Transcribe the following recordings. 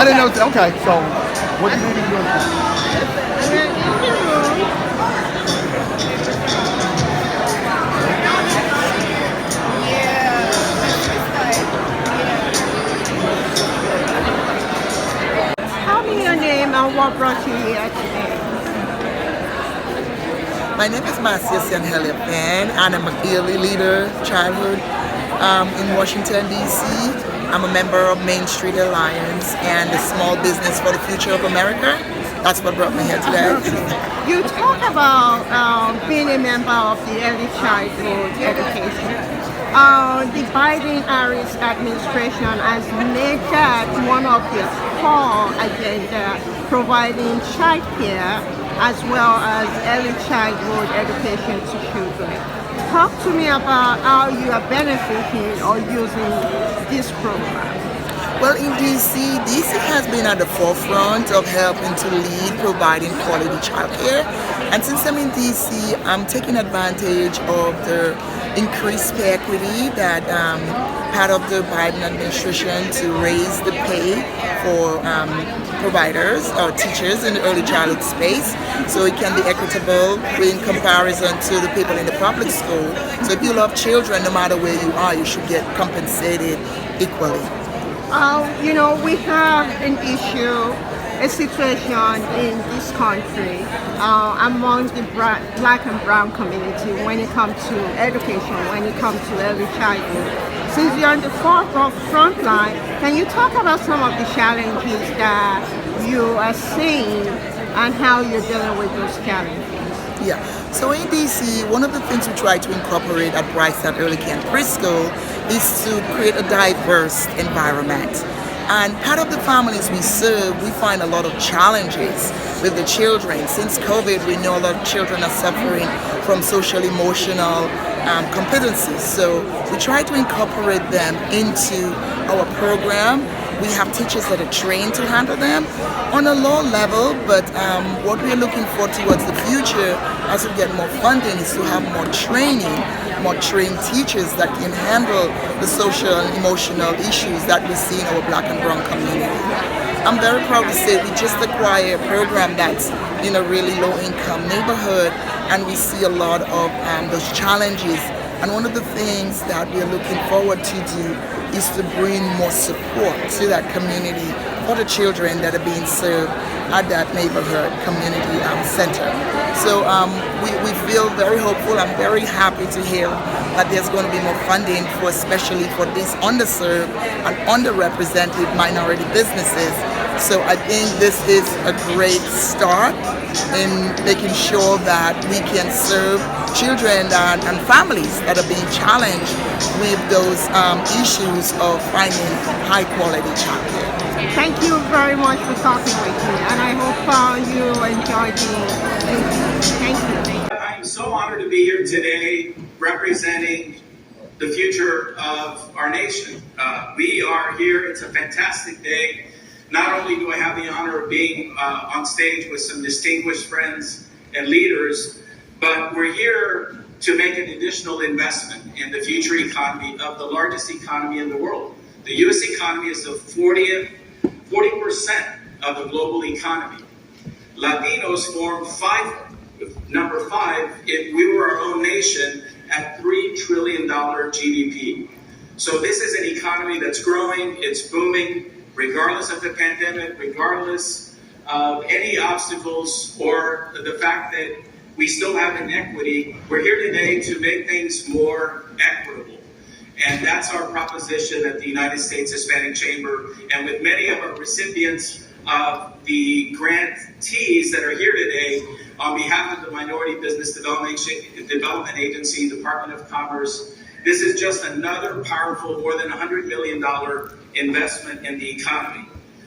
I didn't know. Okay, so what do you need to do? We're in the room. Tell me your name and what brought you here today. My name is Marcia Sanhelia Pan, and I'm a early leader childhood in Washington, D.C. I'm a member of Main Street Alliance and the Small Business for the Future of America. That's what brought me here today. You talk about being a member of the early childhood education. The Biden-Harris administration has made that one of their core agenda, providing childcare as well as early childhood education to children. Talk to me about how you are benefiting or using this program. Well, in DC has been at the forefront of helping to lead providing quality childcare. And since I'm in DC, I'm taking advantage of the increased pay equity that part of the Biden administration to raise the pay for providers or teachers in the early childhood space, so it can be equitable in comparison to the people in the public school. So if you love children, no matter where you are, you should get compensated equally. We have an issue, a situation in this country among the black and brown community when it comes to education, when it comes to early childhood. Since you're on the front line, can you talk about some of the challenges that you are seeing and how you're dealing with those challenges? Yeah, so in DC, one of the things we try to incorporate at Brightside Early Kent Preschool is to create a diverse environment. And part of the families we serve, we find a lot of challenges with the children. Since COVID, we know a lot of children are suffering from social emotional competencies. So we try to incorporate them into our program. We have teachers that are trained to handle them on a low level, but what we're looking for towards the future as we get more funding is to have more training, more trained teachers that can handle the social and emotional issues that we see in our black and brown community. I'm very proud to say we just acquired a program that's in a really low income neighborhood, and we see a lot of those challenges. And one of the things that we're looking forward to do is to bring more support to that community for the children that are being served at that neighborhood community center. So we feel very hopeful. I'm very happy to hear that there's going to be more funding for, especially for these underserved and underrepresented minority businesses. So I think this is a great start in making sure that we can serve children and families that are being challenged with those issues of finding high quality childcare. Thank you very much for talking with me, and I hope you enjoyed the interview. Thank you. I'm so honored to be here today representing the future of our nation. We are here. It's a fantastic day. Not only do I have the honor of being on stage with some distinguished friends and leaders, but we're here to make an additional investment in the future economy of the largest economy in the world. The U.S. economy is the 40% of the global economy. Latinos form number 5 if we were our own nation at $3 trillion GDP. So this is an economy that's growing, it's booming, regardless of the pandemic, regardless of any obstacles or the fact that we still have inequity. We're here today to make things more equitable. And that's our proposition at the United States Hispanic Chamber. And with many of our recipients of the grantees that are here today, on behalf of the Minority Business Development Agency, Department of Commerce, this is just another powerful, more than $100 million investment in the economy.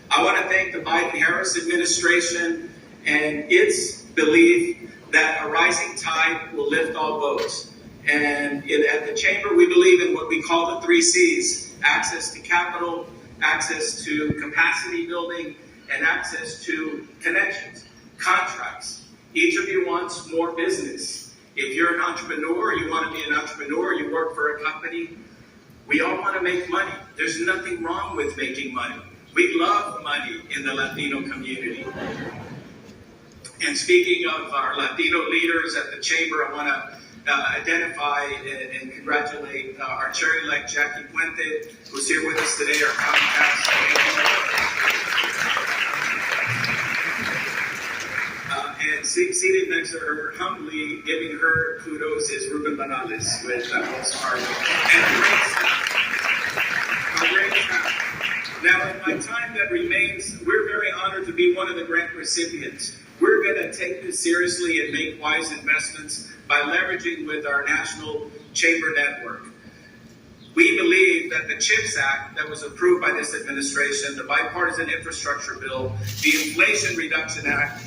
I want to thank the Biden-Harris administration and its belief that a rising tide will lift all boats. And at the Chamber, we believe in what we call the 3 C's: access to capital, access to capacity building, and access to connections, contracts. Each of you wants more business. If you're an entrepreneur, you want to be an entrepreneur, you work for a company, we all want to make money. There's nothing wrong with making money. We love money in the Latino community. And speaking of our Latino leaders at the Chamber, I want to identify and congratulate our chair-elect Jackie Puente, who's here with us today, our county pastor. And seated next to her, humbly giving her kudos, is Ruben Banales with Wells Fargo. And a great staff. Now, in my time that remains, we're very honored to be one of the grant recipients. We're going to take this seriously and make wise investments by leveraging with our national chamber network. We believe that the CHIPS Act that was approved by this administration, the Bipartisan Infrastructure Bill, the Inflation Reduction Act,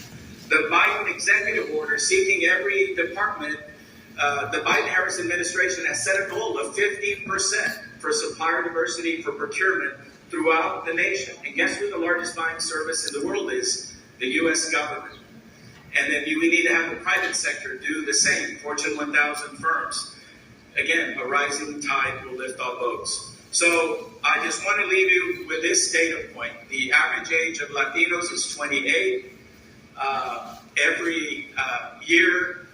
the Biden executive order seeking every department, the Biden-Harris administration has set a goal of 15% for supplier diversity for procurement throughout the nation. And guess who the largest buying service in the world is? The U.S. government. And then we need to have the private sector do the same, Fortune 1000 firms. Again, a rising tide will lift all boats. So I just want to leave you with this data point. The average age of Latinos is 28. Every year,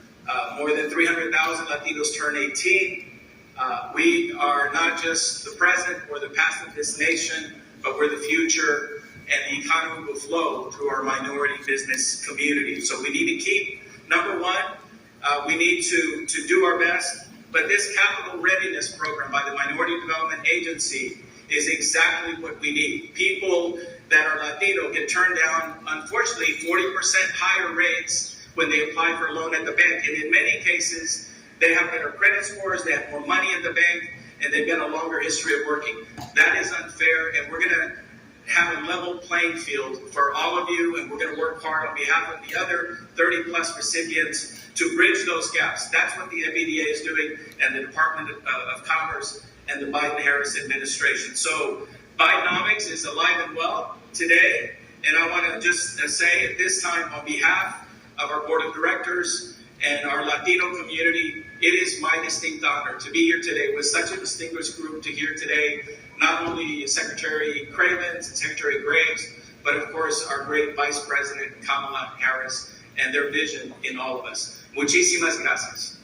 more than 300,000 Latinos turn 18. We are not just the present or the past of this nation, but we're the future. And the economy will flow through our minority business community. So we need to keep, number one, we need to do our best. But this capital readiness program by the Minority Development Agency is exactly what we need. People that are Latino get turned down, unfortunately, 40% higher rates when they apply for a loan at the bank. And in many cases, they have better credit scores, they have more money in the bank, and they've got a longer history of working. That is unfair, and we're going to have a level playing field for all of you, and we're going to work hard on behalf of the other 30-plus recipients to bridge those gaps. That's what the MBDA is doing, and the Department of Commerce and the Biden-Harris administration. So Bidenomics is alive and well today, and I want to just say at this time, on behalf of our board of directors and our Latino community, it is my distinct honor to be here today with such a distinguished group to hear today, not only Secretary Cravens and Secretary Graves, but of course our great Vice President Kamala Harris and their vision in all of us. Muchísimas gracias.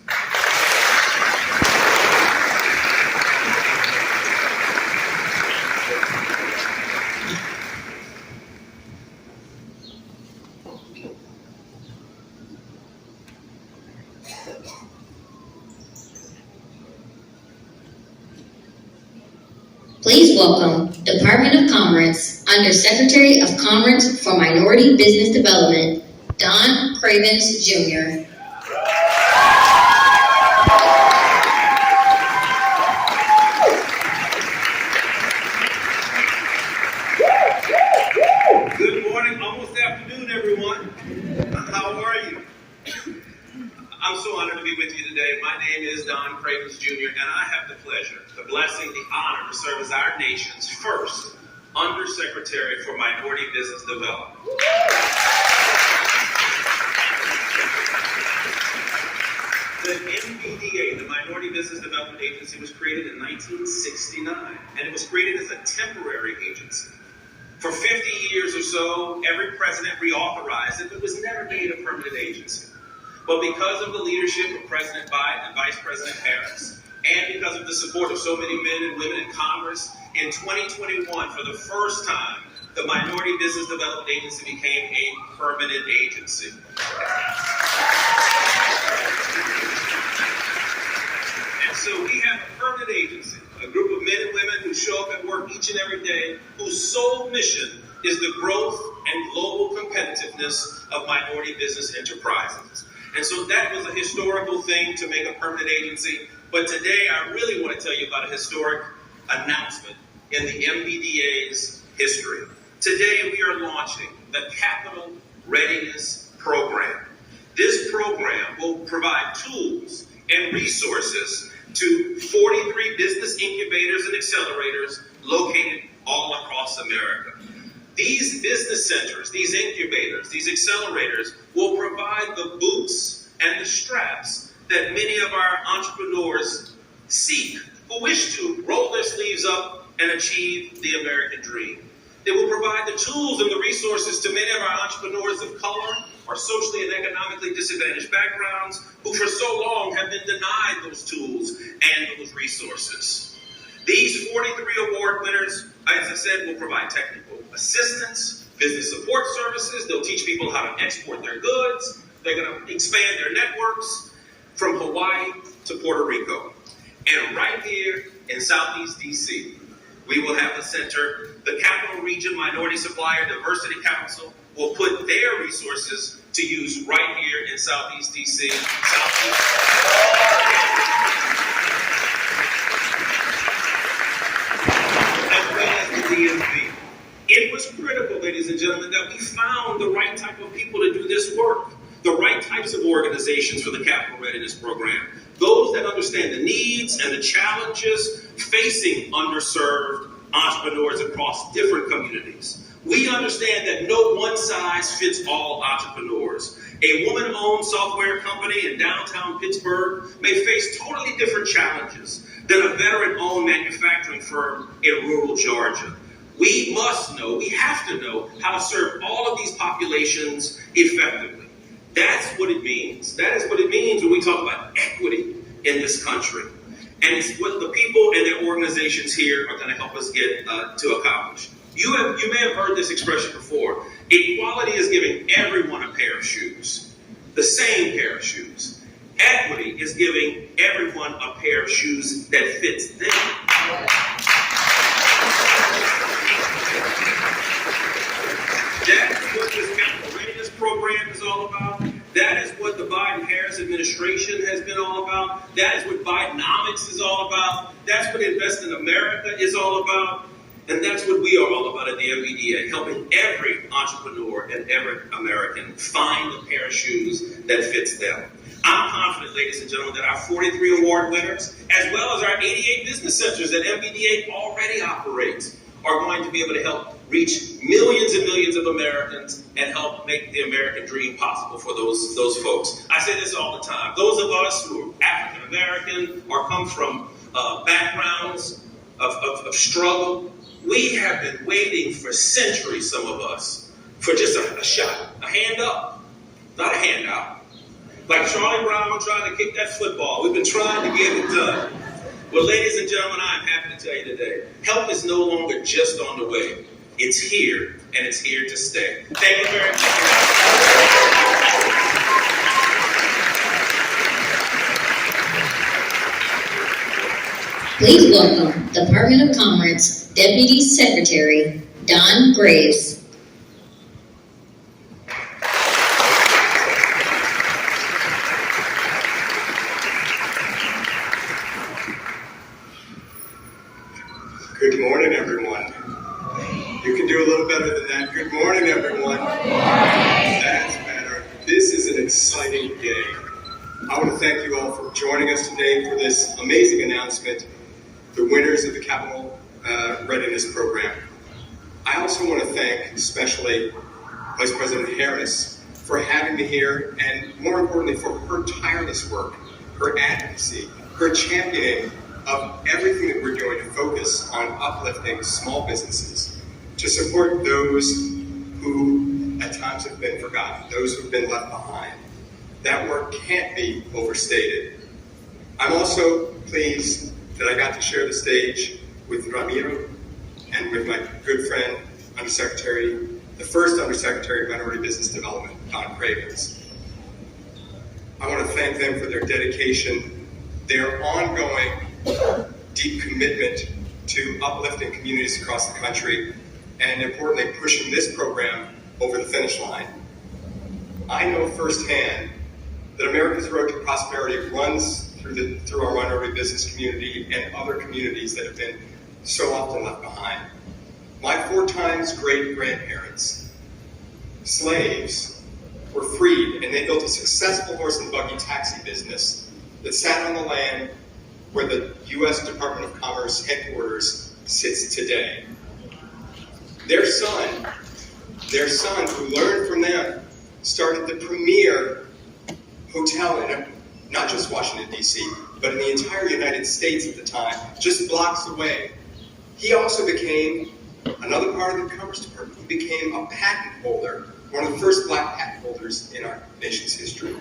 Please welcome Department of Commerce Under Secretary of Commerce for Minority Business Development, Don Cravens, Jr. Good morning, almost afternoon, everyone. How are you? I'm so honored to be with you today. My name is Don Cravens Jr., and I have the pleasure, the blessing, the honor to serve as our nation's first Undersecretary for Minority Business Development. The MBDA, the Minority Business Development Agency, was created in 1969, and it was created as a temporary agency. For 50 years or so, every president reauthorized it, but it was never made a permanent agency. But because of the leadership of President Biden and Vice President Harris, and because of the support of so many men and women in Congress, in 2021, for the first time, the Minority Business Development Agency became a permanent agency. And so we have a permanent agency, a group of men and women who show up at work each and every day, whose sole mission is the growth and global competitiveness of minority business enterprises. And so that was a historical thing to make a permanent agency. But today, I really want to tell you about a historic announcement in the MBDA's history. Today, we are launching the Capital Readiness Program. This program will provide tools and resources to 43 business incubators and accelerators located all across America. These business centers, these incubators, these accelerators will provide the boots and the straps that many of our entrepreneurs seek, who wish to roll their sleeves up and achieve the American dream. It will provide the tools and the resources to many of our entrepreneurs of color or socially and economically disadvantaged backgrounds who for so long have been denied those tools and those resources. These 43 award winners, as I said, will provide technical assistance, business support services. They'll teach people how to export their goods. They're going to expand their networks from Hawaii to Puerto Rico. And right here in Southeast DC, we will have a center. The Capital Region Minority Supplier Diversity Council will put their resources to use right here in Southeast DC. As well as the DMV. It was critical, ladies and gentlemen, that we found the right type of people to do this work, the right types of organizations for the Capital Readiness Program, those that understand the needs and the challenges facing underserved entrepreneurs across different communities. We understand that no one-size-fits-all entrepreneurs. A woman-owned software company in downtown Pittsburgh may face totally different challenges than a veteran-owned manufacturing firm in rural Georgia. We must know, we have to know how to serve all of these populations effectively. That's what it means. That is what it means when we talk about equity in this country. And it's what the people and their organizations here are going to help us get to accomplish. You may have heard this expression before. Equality is giving everyone a pair of shoes, the same pair of shoes. Equity is giving everyone a pair of shoes that fits them. That is what this Capital Readiness Program is all about. That is what the Biden-Harris administration has been all about. That is what Bidenomics is all about. That's what Invest in America is all about. And that's what we are all about at the MBDA, helping every entrepreneur and every American find the pair of shoes that fits them. I'm confident, ladies and gentlemen, that our 43 award winners, as well as our 88 business centers that MBDA already operates, are going to be able to help reach millions and millions of Americans and help make the American dream possible for those folks. I say this all the time. Those of us who are African American or come from backgrounds of struggle, we have been waiting for centuries, some of us, for just a shot, a hand up, not a hand out. Like Charlie Brown trying to kick that football. We've been trying to get it done. Well, ladies and gentlemen, I'm happy to tell you today, help is no longer just on the way. It's here, and it's here to stay. Thank you very much. Please welcome Department of Commerce Deputy Secretary Don Graves. Good morning, everyone. You can do a little better than that. Good morning, everyone. That's better. This is an exciting day. I want to thank you all for joining us today for this amazing announcement, the winners of the Capital Readiness Program. I also want to thank especially Vice President Harris for having me here, and more importantly for her tireless work, her advocacy, her championing of everything that we're doing to focus on uplifting small businesses, to support those who at times have been forgotten, those who've been left behind. That work can't be overstated. I'm also pleased that I got to share the stage with Ramiro and with my good friend, the first Undersecretary of Minority Business Development, Don Cravens. I want to thank them for their dedication, their ongoing deep commitment to uplifting communities across the country, and importantly, pushing this program over the finish line. I know firsthand that America's road to prosperity runs through our minority business community and other communities that have been so often left behind. My 4 times great-grandparents, slaves, were freed, and they built a successful horse and buggy taxi business that sat on the land where the U.S. Department of Commerce headquarters sits today. Their son, who learned from them, started the premier hotel in not just Washington, D.C., but in the entire United States at the time, just blocks away. He also became Another part of the Commerce Department, he became a patent holder, one of the first black patent holders in our nation's history.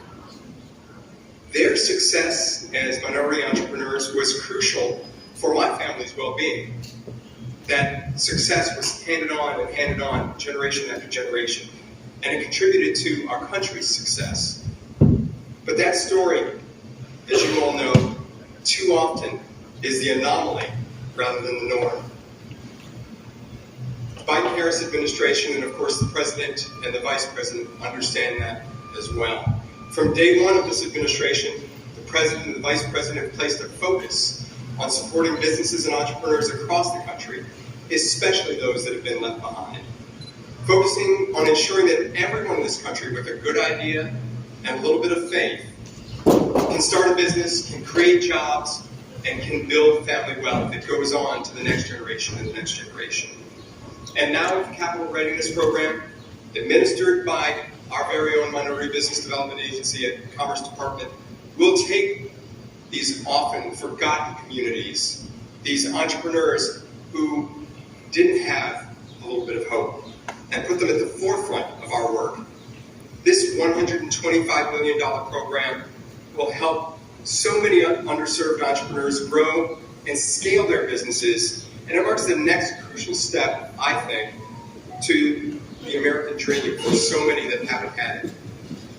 Their success as minority entrepreneurs was crucial for my family's well-being. That success was handed on, generation after generation, and it contributed to our country's success. But that story, as you all know, too often is the anomaly rather than the norm. The Biden-Harris administration, and of course the President and the Vice President, understand that as well. From day one of this administration, the President and the Vice President have placed a focus on supporting businesses and entrepreneurs across the country, especially those that have been left behind. Focusing on ensuring that everyone in this country with a good idea and a little bit of faith can start a business, can create jobs, and can build family wealth that goes on to the next generation and the next generation. And now with the Capital Readiness Program, administered by our very own Minority Business Development Agency at Commerce Department, we'll take these often forgotten communities, these entrepreneurs who didn't have a little bit of hope, and put them at the forefront of our work. This $125 million program will help so many underserved entrepreneurs grow and scale their businesses, and it marks the next crucial step, I think, to the American dream for so many that haven't had it.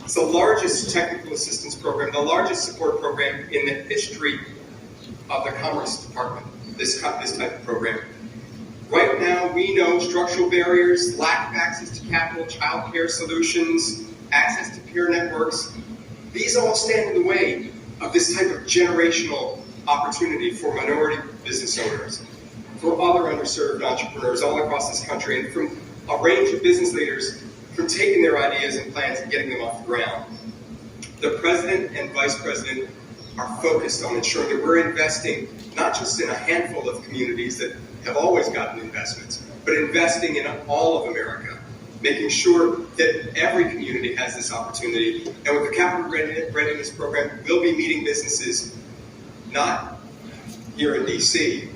It's the largest technical assistance program, the largest support program in the history of the Commerce Department, this type of program. Right now, we know structural barriers, lack of access to capital, child care solutions, access to peer networks, these all stand in the way of this type of generational opportunity for minority business owners, for other underserved entrepreneurs all across this country, and from a range of business leaders from taking their ideas and plans and getting them off the ground. The President and Vice President are focused on ensuring that we're investing not just in a handful of communities that have always gotten investments, but investing in all of America, making sure that every community has this opportunity. And with the Capital Readiness Program, we'll be meeting businesses not here in DC,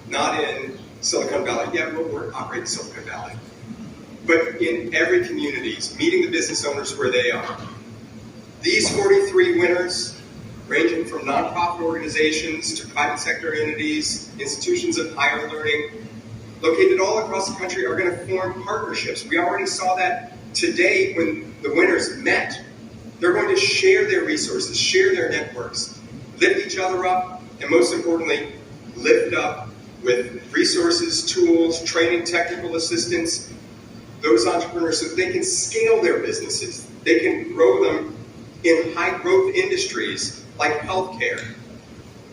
not in Silicon Valley. Yeah, we're operating in Silicon Valley. But in every community, meeting the business owners where they are. These 43 winners, ranging from nonprofit organizations to private sector entities, institutions of higher learning, located all across the country, are going to form partnerships. We already saw that today when the winners met. They're going to share their resources, share their networks, lift each other up, and most importantly, lift up with resources, tools, training, technical assistance, those entrepreneurs so that they can scale their businesses. They can grow them in high-growth industries like healthcare,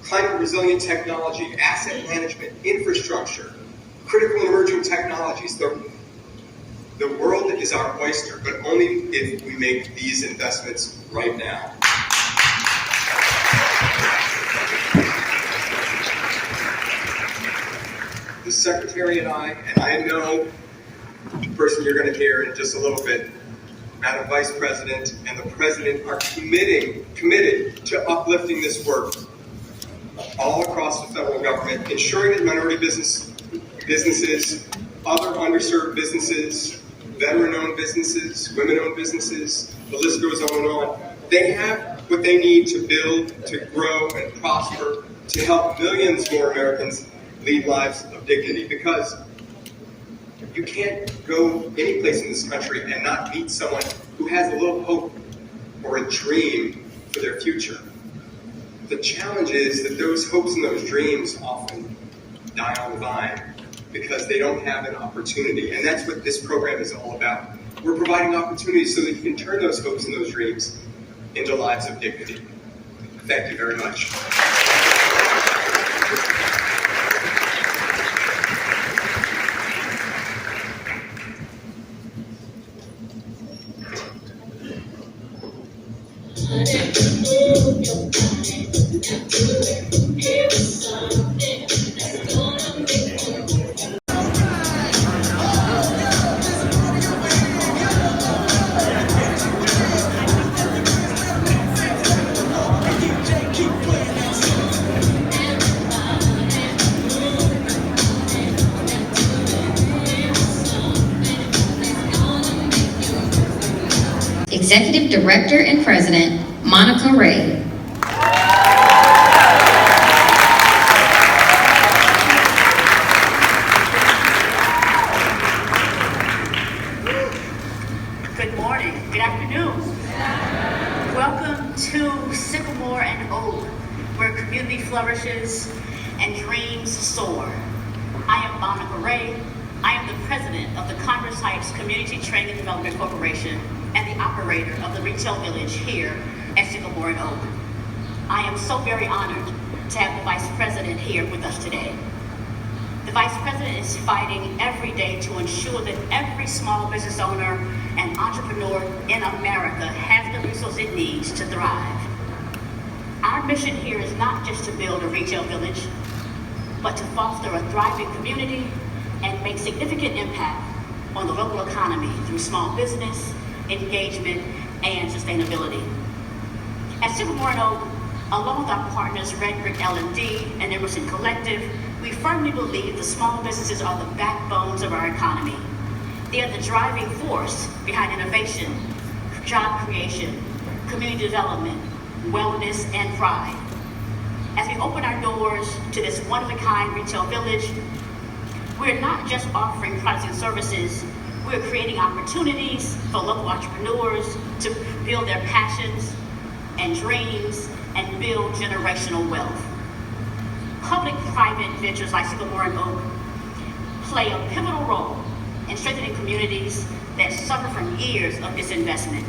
climate-resilient technology, asset management, infrastructure, critical and emerging technologies. The world is our oyster, but only if we make these investments right now. The Secretary and I know the person you're going to hear in just a little bit, Madam Vice President, and the President are committed to uplifting this work all across the federal government, ensuring that minority businesses, other underserved businesses, veteran-owned businesses, women-owned businesses, the list goes on and on. They have what they need to build, to grow, and prosper, to help millions more Americans lead lives of dignity, because you can't go any place in this country and not meet someone who has a little hope or a dream for their future. The challenge is that those hopes and those dreams often die on the vine because they don't have an opportunity. And that's what this program is all about. We're providing opportunities so that you can turn those hopes and those dreams into lives of dignity. Thank you very much. Executive Director and President, Monica Ray. Good morning, good afternoon. Welcome to Sycamore and Oak, where community flourishes and dreams soar. I am Monica Ray. I am the president of the Congress Heights Community Training and Development Corporation and the operator of the retail village here at Sycamore and Oak. I am so very honored to have the Vice President here with us today. The Vice President is fighting every day to ensure that every small business owner and entrepreneur in America has the resources it needs to thrive. Our mission here is not just to build a retail village, but to foster a thriving community and make significant impact on the local economy through small business, engagement, and sustainability. At Sycamore and Oak, along with our partners Red Brick L&D and Emerson Collective, we firmly believe the small businesses are the backbones of our economy. They are the driving force behind innovation, job creation, community development, wellness, and pride. As we open our doors to this one-of-a-kind retail village, we're not just offering products and services, we're creating opportunities for local entrepreneurs to build their passions and dreams and build generational wealth. Public-private ventures like Sycamore and Oak play a pivotal role in strengthening communities that suffer from years of disinvestment.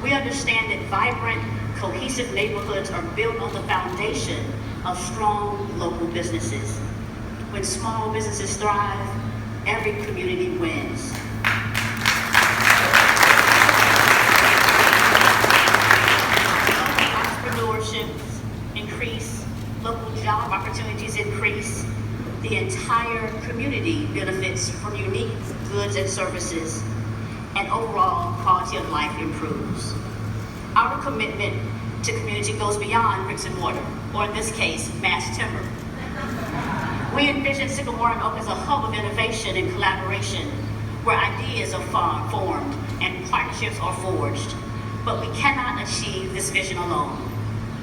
We understand that vibrant, cohesive neighborhoods are built on the foundation of strong local businesses. When small businesses thrive, every community wins. Entrepreneurship increase, local job opportunities increase, the entire community benefits from unique goods and services, and overall quality of life improves. Our commitment to community goes beyond bricks and mortar, or in this case, mass timber. We envision Sycamore and Oak as a hub of innovation and collaboration, where ideas are formed and partnerships are forged. But we cannot achieve this vision alone.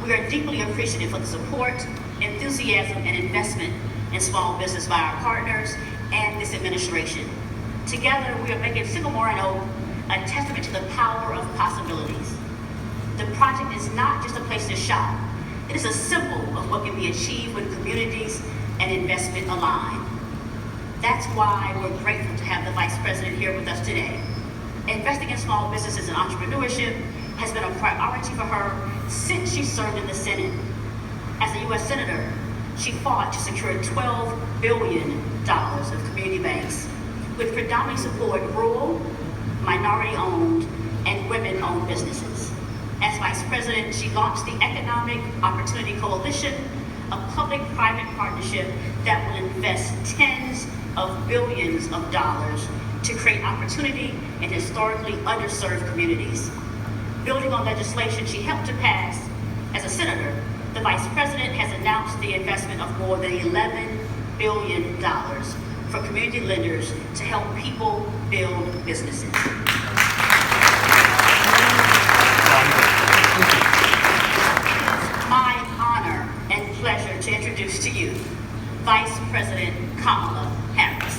We are deeply appreciative of the support, enthusiasm, and investment in small business by our partners and this administration. Together, we are making Sycamore and Oak a testament to the power of possibilities. The project is not just a place to shop. It is a symbol of what can be achieved when communities and investment align. That's why we're grateful to have the Vice President here with us today. Investing in small businesses and entrepreneurship has been a priority for her since she served in the Senate. As a U.S. Senator, she fought to secure $12 billion of community banks, which predominantly support rural, minority-owned, and women-owned businesses. As Vice President, she launched the Economic Opportunity Coalition, a public-private partnership that will invest tens of billions of dollars to create opportunity in historically underserved communities. Building on legislation she helped to pass as a senator, the Vice President has announced the investment of more than $11 billion for community lenders to help people build businesses. My honor and pleasure to introduce to you Vice President Kamala Harris.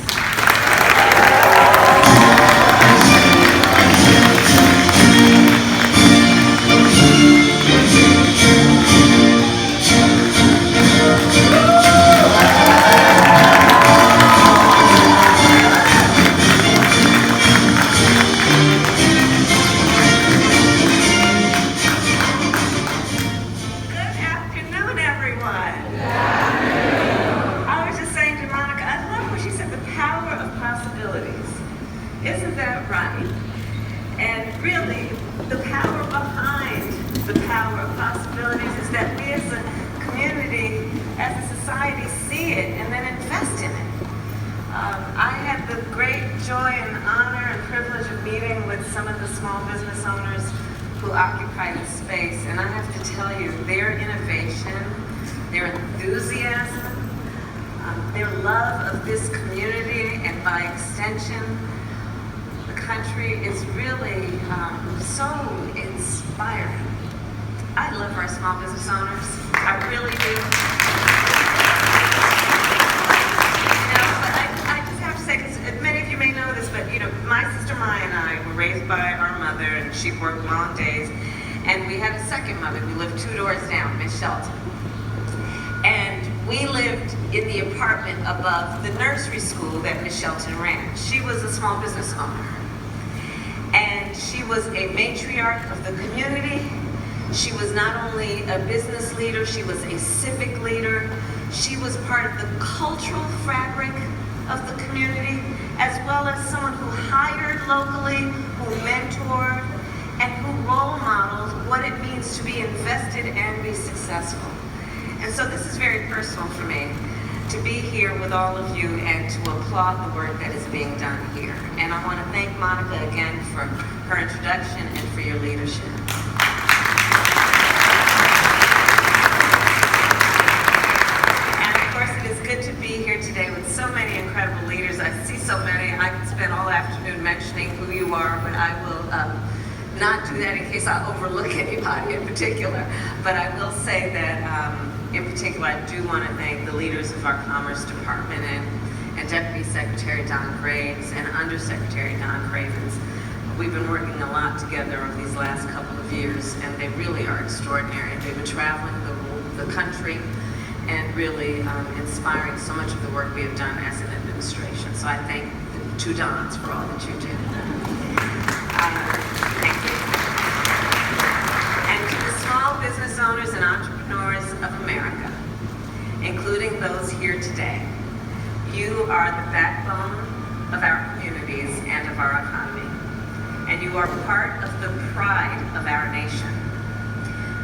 Isn't that right? And really, the power behind the power of possibilities is that we as a community, as a society, see it and then invest in it. I had the great joy and honor and privilege of meeting with some of the small business owners who occupy the space, and I have to tell you, their innovation, their enthusiasm, their love of this community, and by extension, the country is really so inspiring. I love our small business owners. I really do. But I just have to say, because many of you may know this, but my sister Maya and I were raised by our mother, and she worked long days. And we had a second mother who lived 2 doors down, Miss Shelton. And we lived in the apartment above the nursery school that Miss Shelton ran. She was a small business owner. And she was a matriarch of the community. She was not only a business leader, she was a civic leader. She was part of the cultural fabric of the community, as well as someone who hired locally, who mentored, and who role modeled what it means to be invested and be successful. And so this is very personal for me, to be here with all of you and to applaud the work that is being done here. And I want to thank Monica again for her introduction and for your leadership. And of course, it is good to be here today with so many incredible leaders. I see so many. I could spend all afternoon mentioning who you are, but I will not do that in case I overlook anybody in particular. But I will say that in particular, I do want to thank the leaders of our Commerce Department and Deputy Secretary Don Graves and Undersecretary Don Cravens. We've been working a lot together over these last couple of years, and they really are extraordinary. They've been traveling the country and really inspiring so much of the work we have done as an administration. So I thank the 2 Dons for all that you do. Thank you. And to the small business owners and entrepreneurs of America, including those here today, you are the backbone of our communities and of our economy. And you are part of the pride of our nation.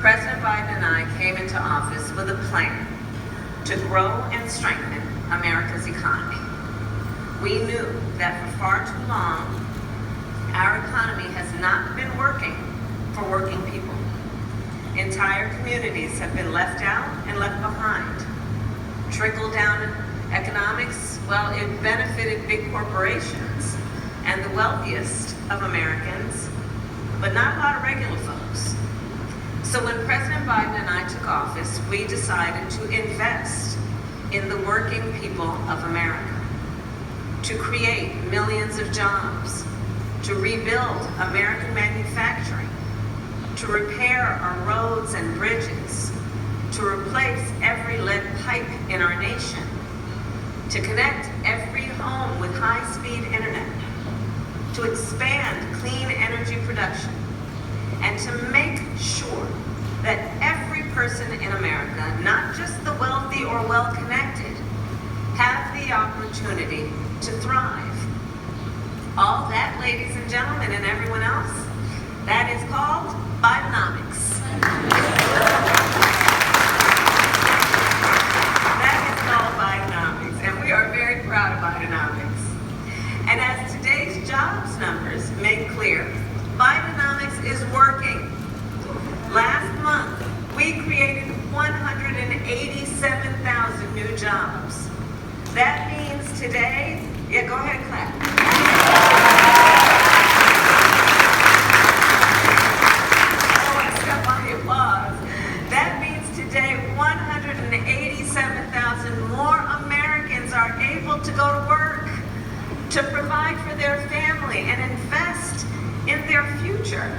President Biden and I came into office with a plan to grow and strengthen America's economy. We knew that for far too long, our economy has not been working for working people. Entire communities have been left out and left behind. Trickle-down economics, well, it benefited big corporations and the wealthiest of Americans, but not a lot of regular folks. So when President Biden and I took office, we decided to invest in the working people of America, to create millions of jobs, to rebuild American manufacturing, to repair our roads and bridges, to replace every lead pipe in our nation, to connect every home with high-speed internet, to expand clean energy production, and to make sure that every person in America, not just the wealthy or well-connected, have the opportunity to thrive. All that, ladies and gentlemen, and everyone else, that is called Bidenomics. That is called Bidenomics, and we are very proud of Bidenomics. And as today's jobs numbers make clear, Bidenomics is working. Last month, we created 187,000 new jobs. That means today, yeah, go ahead and clap. That means today 187,000 more Americans are able to go to work, to provide for their family and invest in their future.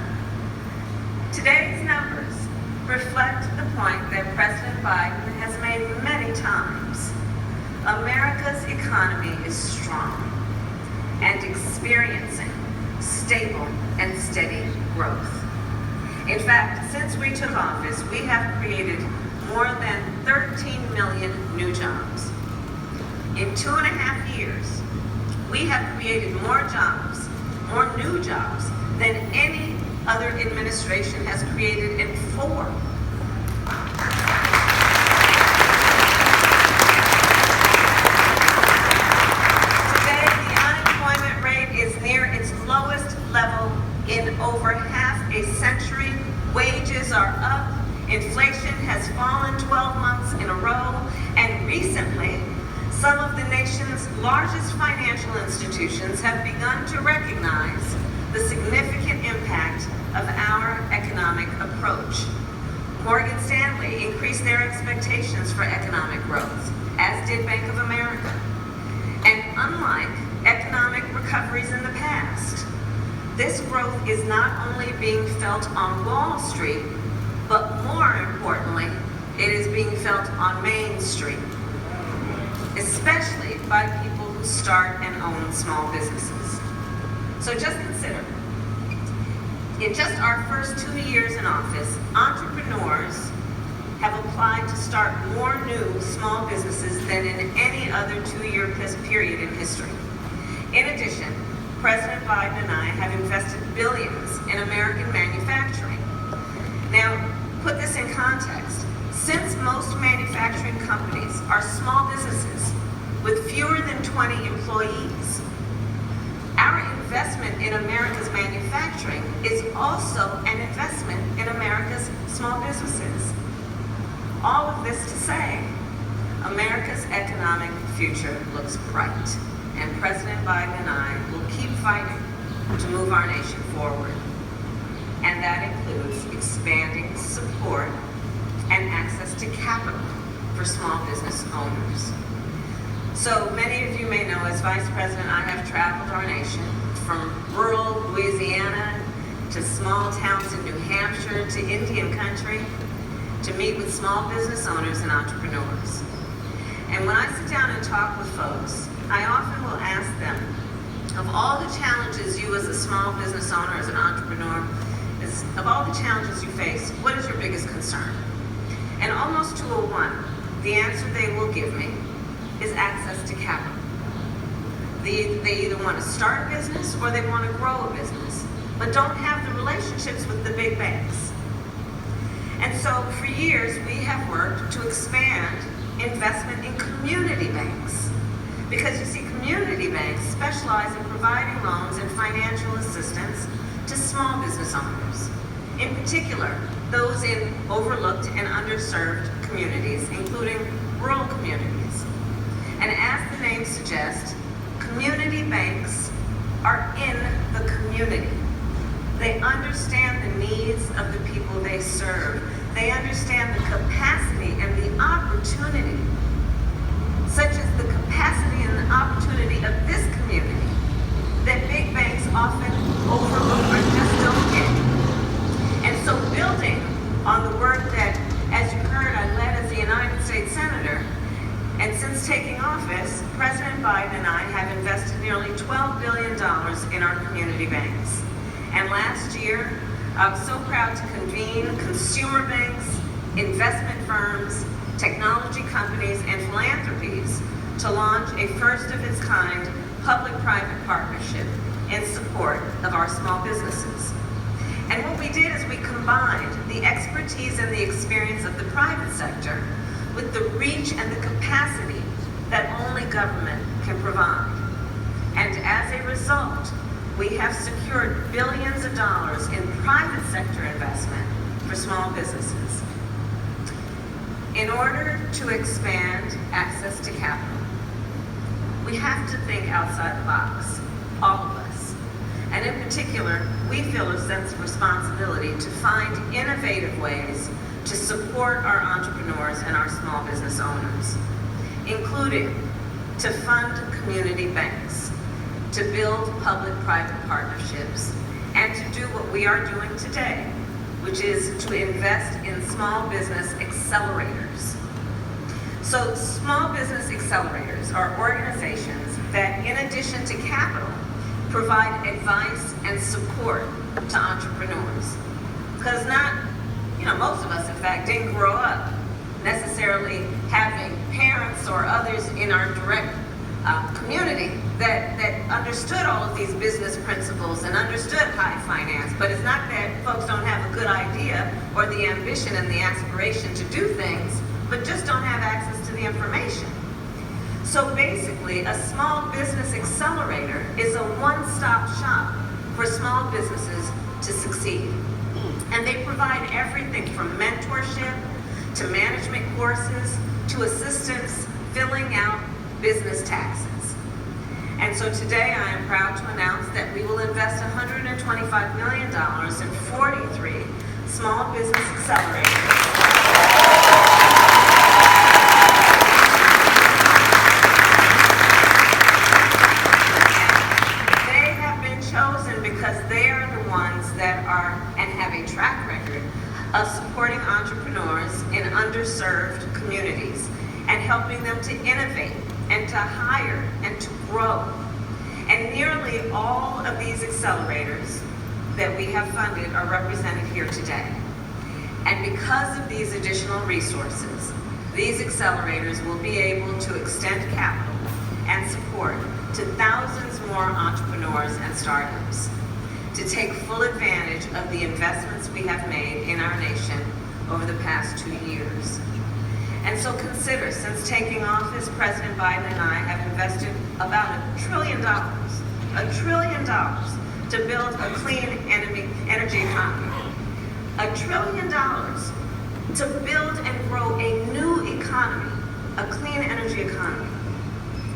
Today's numbers reflect the point that President Biden has made many times. America's economy is strong and experiencing stable and steady growth. In fact, since we took office, we have created more than 13 million new jobs. In 2.5 years, we have created more jobs, more new jobs, than any other administration has created in 4. Today, the unemployment rate is near its lowest level in over half a century. Wages are up, inflation has fallen 12 months in a row, and recently, Some of the nation's largest financial institutions have begun to recognize the significant impact of our economic approach. Morgan Stanley increased their expectations for economic growth, as did Bank of America. And unlike economic recoveries in the past, this growth is not only being felt on Wall Street, but more importantly, it is being felt on Main Street, especially by people who start and own small businesses. So just consider, in just our first 2 years in office, entrepreneurs have applied to start more new small businesses than in any other 2-year period in history. In addition, President Biden and I have invested billions in American manufacturing. Now, put this in context. Since most manufacturing companies are small businesses with fewer than 20 employees, our investment in America's manufacturing is also an investment in America's small businesses. All of this to say, America's economic future looks bright, and President Biden and I will keep fighting to move our nation forward. And that includes expanding support and access to capital for small business owners. So many of you may know, as Vice President, I have traveled our nation from rural Louisiana to small towns in New Hampshire to Indian country to meet with small business owners and entrepreneurs. And when I sit down and talk with folks, I often will ask them, of all the challenges you as a small business owner, as an entrepreneur, of all the challenges you face, what is your biggest concern? And almost to a one, the answer they will give me is access to capital. They either want to start a business or they want to grow a business, but don't have the relationships with the big banks. And so for years, we have worked to expand investment in community banks. Because you see, community banks specialize in providing loans and financial assistance to small business owners. In particular, those in overlooked and underserved communities, including rural communities. And as the name suggests, community banks are in the community. They understand the needs of the people they serve. They understand the capacity and the opportunity, such as the capacity and the opportunity of this community, that big banks often overlook or just don't get. And so building on the work that, as you heard, I led as a United States Senator, and since taking office, President Biden and I have invested nearly $12 billion in our community banks. And last year, I was so proud to convene consumer banks, investment firms, technology companies, and philanthropies to launch a first-of-its-kind public-private partnership in support of our small businesses. And what we did is we combined the expertise and the experience of the private sector with the reach and the capacity that only government can provide. And as a result, we have secured billions of dollars in private sector investment for small businesses. In order to expand access to capital, we have to think outside the box, all of us. And in particular, we feel a sense of responsibility to find innovative ways to support our entrepreneurs and our small business owners, including to fund community banks, to build public-private partnerships, and to do what we are doing today, which is to invest in small business accelerators. So small business accelerators are organizations that, in addition to capital, provide advice and support to entrepreneurs. Because most of us, in fact, didn't grow up necessarily having parents or others in our direct community that understood all of these business principles and understood high finance. But it's not that folks don't have a good idea or the ambition and the aspiration to do things, but just don't have access to the information. So basically, a small business accelerator is a one-stop shop for small businesses to succeed. And they provide everything from mentorship to management courses to assistance filling out business taxes. And so today I am proud to announce that we will invest $125 million in 43 small business accelerators. They have been chosen because they are the ones that are and have a track record of supporting entrepreneurs in underserved communities and helping them to innovate and to hire and to grow. And nearly all of these accelerators that we have funded are represented here today. And because of these additional resources, these accelerators will be able to extend capital and support to thousands more entrepreneurs and startups to take full advantage of the investments we have made in our nation over the past 2 years. And so consider, since taking office, President Biden and I have invested about $1 trillion to build a clean energy economy. $1 trillion to build and grow a new economy, a clean energy economy.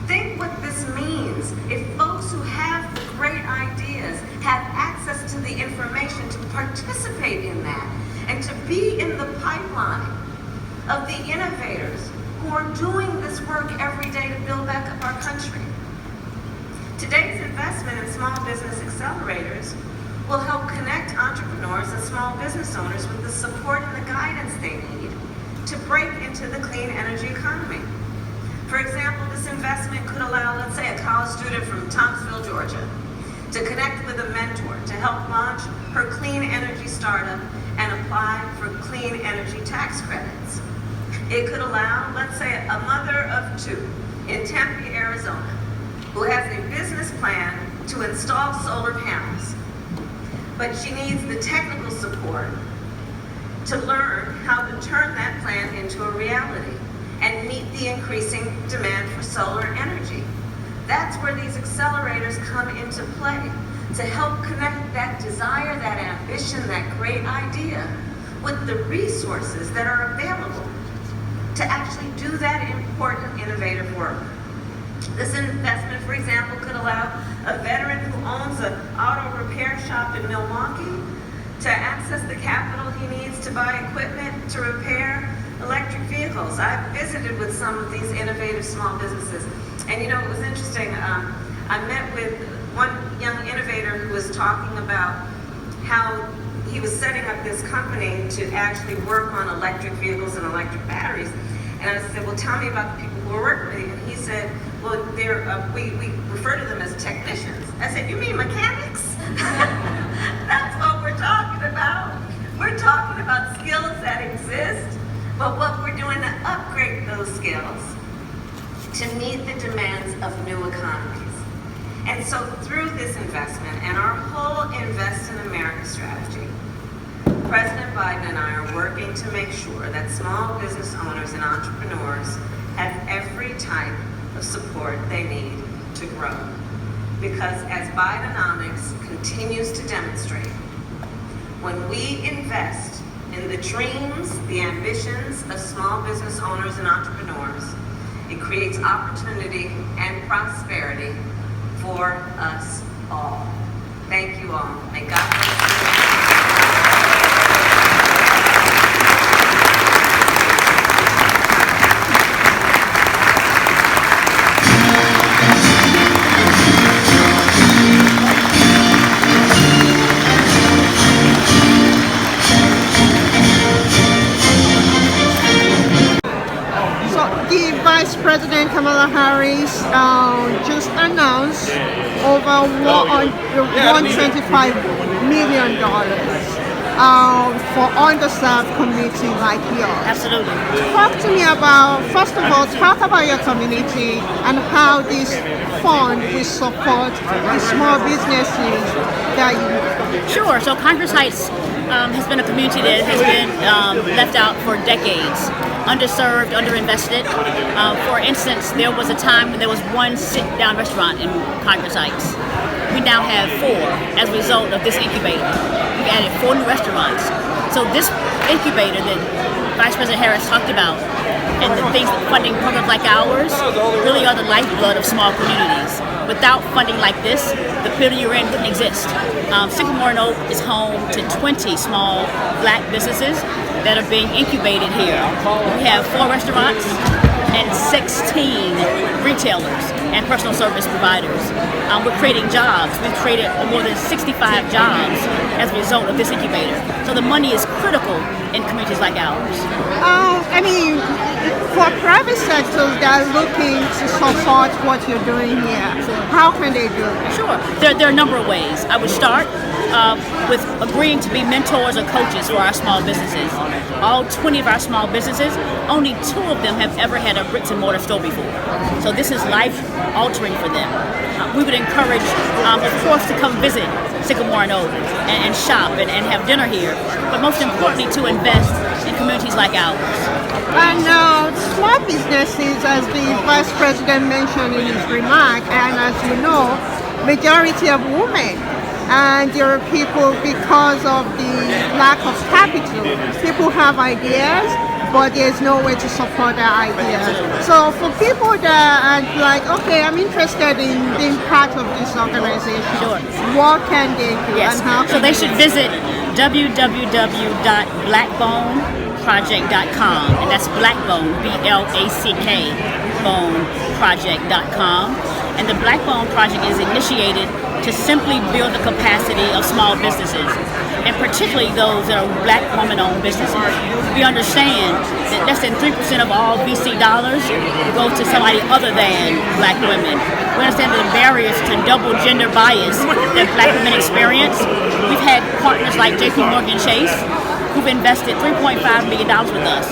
Think what this means if folks who have the great ideas have access to the information to participate in that and to be in the pipeline of the innovators who are doing this work every day to build back up our country. Today's investment in small business accelerators will help connect entrepreneurs and small business owners with the support and the guidance they need to break into the clean energy economy. For example, this investment could allow, let's say, a college student from Thomasville, Georgia, to connect with a mentor to help launch her clean energy startup and apply for clean energy tax credits. It could allow, let's say, a mother of 2 in Tempe, Arizona, who has a business plan to install solar panels, but she needs the technical support to learn how to turn that plan into a reality and meet the increasing demand for solar energy. That's where these accelerators come into play, to help connect that desire, that ambition, that great idea with the resources that are available to actually do that important innovative work. This investment, for example, could allow a veteran who owns an auto repair shop in Milwaukee to access the capital he needs to buy equipment to repair electric vehicles. I've visited with some of these innovative small businesses, and it was interesting. I met with one young innovator who was talking about how he was setting up this company to actually work on electric vehicles and electric batteries. And I said, well, tell me about the people who are working with you. And he said, well, we refer to them as technicians. I said, you mean mechanics? That's what we're talking about. We're talking about skills that exist, but what we're doing to upgrade those skills to meet the demands of new economies. And so through this investment and our whole Invest in America strategy, President Biden and I are working to make sure that small business owners and entrepreneurs have every type of support they need to grow. Because as Bidenomics continues to demonstrate, when we invest in the dreams, the ambitions of small business owners and entrepreneurs, it creates opportunity and prosperity for us all. Thank you all. May God bless you. Vice President Kamala Harris just announced over $125 million for underserved community like yours. Absolutely. Talk to me about, first of all, talk about your community and how this fund will support the small businesses that you work. Sure. So Congress Heights has been a community that has been left out for decades, underserved, underinvested. For instance, there was a time when there was one sit-down restaurant in Congress Heights. We now have 4 as a result of this incubator. We've we added 4 new restaurants. So this incubator that Vice President Harris talked about, and the things funding programs like ours really are the lifeblood of small communities. Without funding like this, the community you're in wouldn't exist. Sycamore and Oak is home to 20 small black businesses that are being incubated here. We have 4 restaurants and 16 retailers and personal service providers. We're creating jobs. We've created more than 65 jobs as a result of this incubator. So the money is critical in communities like ours. I mean, for private sectors that are looking to support what you're doing here, how can they do it? Sure. There are a number of ways. I would start with agreeing to be mentors or coaches for our small businesses. All 20 of our small businesses, only 2 of them have ever had a bricks and mortar store before. So this is life altering for them. We would encourage, of course, to come visit Sycamore and Oak and shop and have dinner here, but most importantly to invest in communities like ours. And small businesses, as the Vice President mentioned in his remark, and as you know, majority of women. And there are people, because of the lack of capital, people have ideas, but there's no way to support their ideas. So for people that are like, okay, I'm interested in being part of this organization, what can they do? Yes. And how can so they should visit www.blackboneproject.com, and that's Blackbone, B-L-A-C-K, boneproject.com. And the Blackbone Project is initiated to simply build the capacity of small businesses, and particularly those that are black woman-owned businesses. We understand that less than 3% of all VC dollars go to somebody other than black women. We understand the barriers to double gender bias that black women experience. We've had partners like JPMorgan Chase who've invested $3.5 million with us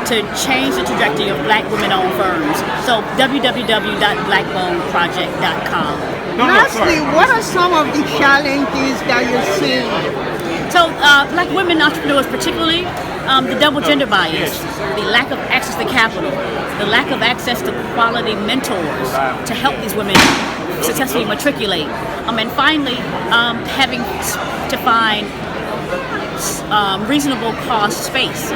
to change the trajectory of black women-owned firms. So www.blackboneproject.com. Lastly, what are some of the challenges that you're seeing? So black women entrepreneurs particularly, the double gender bias, the lack of access to capital, the lack of access to quality mentors to help these women successfully matriculate, and finally having to find reasonable cost space.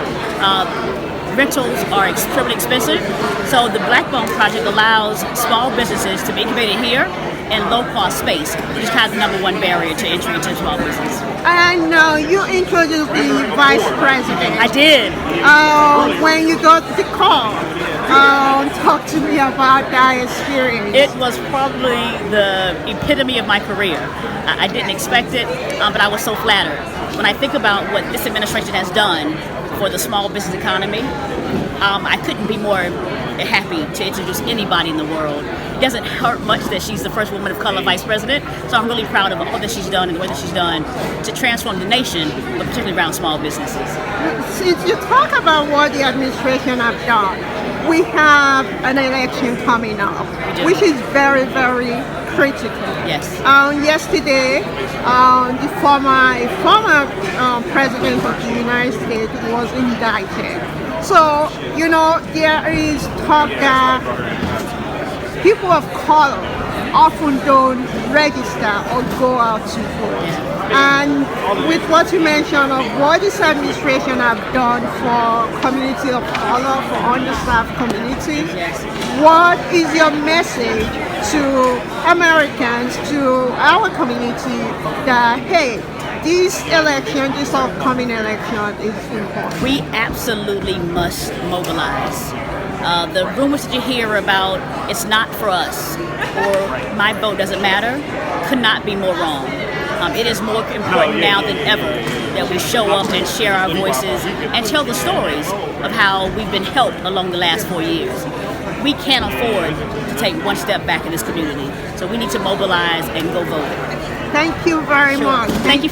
Rentals are extremely expensive, so the Blackbone Project allows small businesses to be incubated here in low-cost space, which is kind of the #1 barrier to entry into small business. And you introduced the Vice President. I did. When you got the call, talk to me about that experience. It was probably the epitome of my career. I didn't expect it, but I was so flattered. When I think about what this administration has done for the small business economy, I couldn't be more happy to introduce anybody in the world. It doesn't hurt much that she's the first woman of color vice president, so I'm really proud of all that she's done and the way that she's done to transform the nation, but particularly around small businesses. Since you talk about what the administration have done, we have an election coming up, which is very, very critical. Yes. Yesterday, the former president of the United States was indicted. So, there is talk that people of color often don't register or go out to vote. And with what you mentioned of what this administration have done for community of color, for underserved communities, what is your message to Americans, to our community, that, hey, this upcoming election is important? We absolutely must mobilize. The rumors that you hear about it's not for us or my vote doesn't matter could not be more wrong. It is more important now than ever that we show up and share our voices and tell the stories of how we've been helped along the last 4 years. We can't afford to take one step back in this community, so we need to mobilize and go vote. Thank you very much. Thank you.